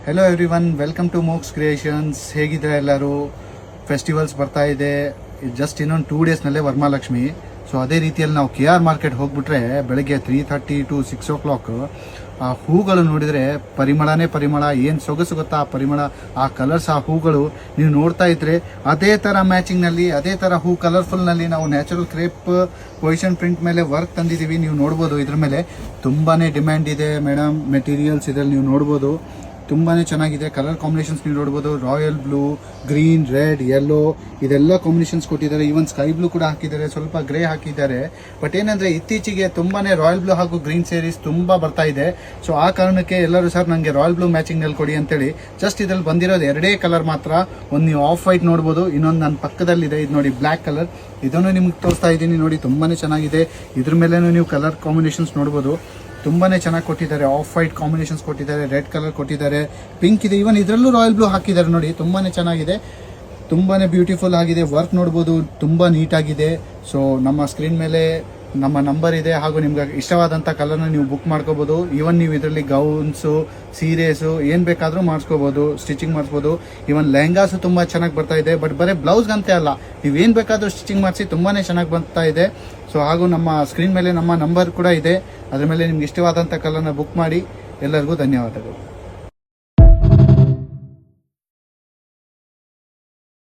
Hello everyone, welcome to Moks Creations. ಹೇಗಿದ್ರೆ ಎಲ್ಲರೂ? Festivals ಬರ್ತಾ ಇದೆ, ಜಸ್ಟ್ ಇನ್ನೊಂದು 2 ಡೇಸ್ನಲ್ಲೇ ವರಮಹಾಲಕ್ಷ್ಮಿ. ಸೊ ಅದೇ ರೀತಿಯಲ್ಲಿ ನಾವು KR ಮಾರ್ಕೆಟ್ ಹೋಗ್ಬಿಟ್ರೆ ಬೆಳಗ್ಗೆ 3:30 to 6 o'clock ಆ ಹೂಗಳು ನೋಡಿದರೆ ಪರಿಮಳನೇ ಪರಿಮಳ. ಏನು ಸೊಗಸು ಗೊತ್ತಾ ಆ ಪರಿಮಳ, ಆ ಕಲರ್ಸ್, ಆ ಹೂಗಳು ನೀವು ನೋಡ್ತಾ ಇದ್ರೆ ಅದೇ ಥರ ಮ್ಯಾಚಿಂಗ್ನಲ್ಲಿ, ಅದೇ ಥರ ಹೂ ಕಲರ್ಫುಲ್ನಲ್ಲಿ ನಾವು ನ್ಯಾಚುರಲ್ ಕ್ರೇಪ್ ಪೊಸಿಷನ್ ಪ್ರಿಂಟ್ ಮೇಲೆ ವರ್ಕ್ ತಂದಿದ್ದೀವಿ. ನೀವು ನೋಡ್ಬೋದು, ಇದ್ರ ಮೇಲೆ ತುಂಬಾ ಡಿಮ್ಯಾಂಡ್ ಇದೆ ಮೇಡಮ್. ಮೆಟೀರಿಯಲ್ಸ್ ಇದರಲ್ಲಿ ನೀವು ನೋಡ್ಬೋದು, ತುಂಬಾ ಚೆನ್ನಾಗಿದೆ. ಕಲರ್ ಕಾಂಬಿನೇಷನ್ಸ್ ನೀವು ನೋಡ್ಬೋದು, royal blue, green, red, yellow ಇದೆಲ್ಲ ಕಾಂಬಿನೇಷನ್ಸ್ ಕೊಟ್ಟಿದ್ದಾರೆ. ಈವನ್ ಸ್ಕೈ ಬ್ಲೂ ಕೂಡ ಹಾಕಿದ್ದಾರೆ, ಸ್ವಲ್ಪ ಗ್ರೇ ಹಾಕಿದ್ದಾರೆ. ಬಟ್ ಏನಂದರೆ ಇತ್ತೀಚೆಗೆ ತುಂಬಾ ರಾಯಲ್ ಬ್ಲೂ ಹಾಗೂ ಗ್ರೀನ್ ಸೇರೀಸ್ ತುಂಬ ಬರ್ತಾ ಇದೆ. ಸೊ ಆ ಕಾರಣಕ್ಕೆ ಎಲ್ಲರೂ ಸರ್ ನನಗೆ ರಾಯಲ್ ಬ್ಲೂ ಮ್ಯಾಚಿಂಗ್ನಲ್ಲಿ ಕೊಡಿ ಅಂತೇಳಿ ಜಸ್ಟ್ ಇದ್ರಲ್ಲಿ ಬಂದಿರೋದು 2 ಕಲರ್ ಮಾತ್ರ. ಒಂದು ನೀವು ಆಫ್ ವೈಟ್ ನೋಡ್ಬೋದು, ಇನ್ನೊಂದು ನನ್ನ ಪಕ್ಕದಲ್ಲಿದೆ, ಇದು ನೋಡಿ ಬ್ಲ್ಯಾಕ್ ಕಲರ್. ಇದನ್ನು ನಿಮ್ಗೆ ತೋರಿಸ್ತಾ ಇದ್ದೀನಿ ನೋಡಿ, ತುಂಬಾ ಚೆನ್ನಾಗಿದೆ. ಇದ್ರ ಮೇಲೇನು ನೀವು ಕಲರ್ ಕಾಂಬಿನೇಷನ್ಸ್ ನೋಡ್ಬೋದು, ತುಂಬಾ ಚೆನ್ನಾಗಿ ಕೊಟ್ಟಿದ್ದಾರೆ. ಆಫ್ ವೈಟ್ ಕಾಂಬಿನೇಷನ್ಸ್ ಕೊಟ್ಟಿದ್ದಾರೆ, ರೆಡ್ ಕಲರ್ ಕೊಟ್ಟಿದ್ದಾರೆ, ಪಿಂಕ್ ಇದೆ, ಇವನ್ ಇದರಲ್ಲೂ ರಾಯಲ್ ಬ್ಲೂ ಹಾಕಿದ್ದಾರೆ ನೋಡಿ. ತುಂಬಾ ಚೆನ್ನಾಗಿದೆ, ತುಂಬಾ ಬ್ಯೂಟಿಫುಲ್ ಆಗಿದೆ. ವರ್ಕ್ ನೋಡ್ಬೋದು, ತುಂಬ ನೀಟಾಗಿದೆ. ಸೊ ನಮ್ಮ ಸ್ಕ್ರೀನ್ ಮೇಲೆ ನಮ್ಮ ನಂಬರ್ ಇದೆ, ಹಾಗೂ ನಿಮ್ಗೆ ಇಷ್ಟವಾದಂಥ ಕಲರ್ನ ನೀವು ಬುಕ್ ಮಾಡ್ಕೋಬೋದು. ಈವನ್ ನೀವು ಇದರಲ್ಲಿ ಗೌನ್ಸು, ಸೀರೆಸು ಏನು ಬೇಕಾದರೂ ಮಾಡಿಸ್ಕೋಬೋದು, ಸ್ಟಿಚಿಂಗ್ ಮಾಡಿಸ್ಬೋದು. ಈವನ್ ಲೆಹಂಗಾಸು ತುಂಬ ಚೆನ್ನಾಗಿ ಬರ್ತಾ ಇದೆ. ಬಟ್ ಬರೀ ಬ್ಲೌಸ್ಗಂತೆ ಅಲ್ಲ, ನೀವೇನು ಬೇಕಾದರೂ ಸ್ಟಿಚಿಂಗ್ ಮಾಡಿಸಿ ತುಂಬಾ ಚೆನ್ನಾಗಿ ಬರ್ತಾ ಇದೆ. ಸೊ ಹಾಗೂ ನಮ್ಮ ಸ್ಕ್ರೀನ್ ಮೇಲೆ ನಮ್ಮ ನಂಬರ್ ಕೂಡ ಇದೆ, ಅದ್ರ ಮೇಲೆ ನಿಮ್ಗೆ ಇಷ್ಟವಾದಂಥ ಕಲರ್ನ ಬುಕ್ ಮಾಡಿ. ಎಲ್ಲರಿಗೂ ಧನ್ಯವಾದಗಳು.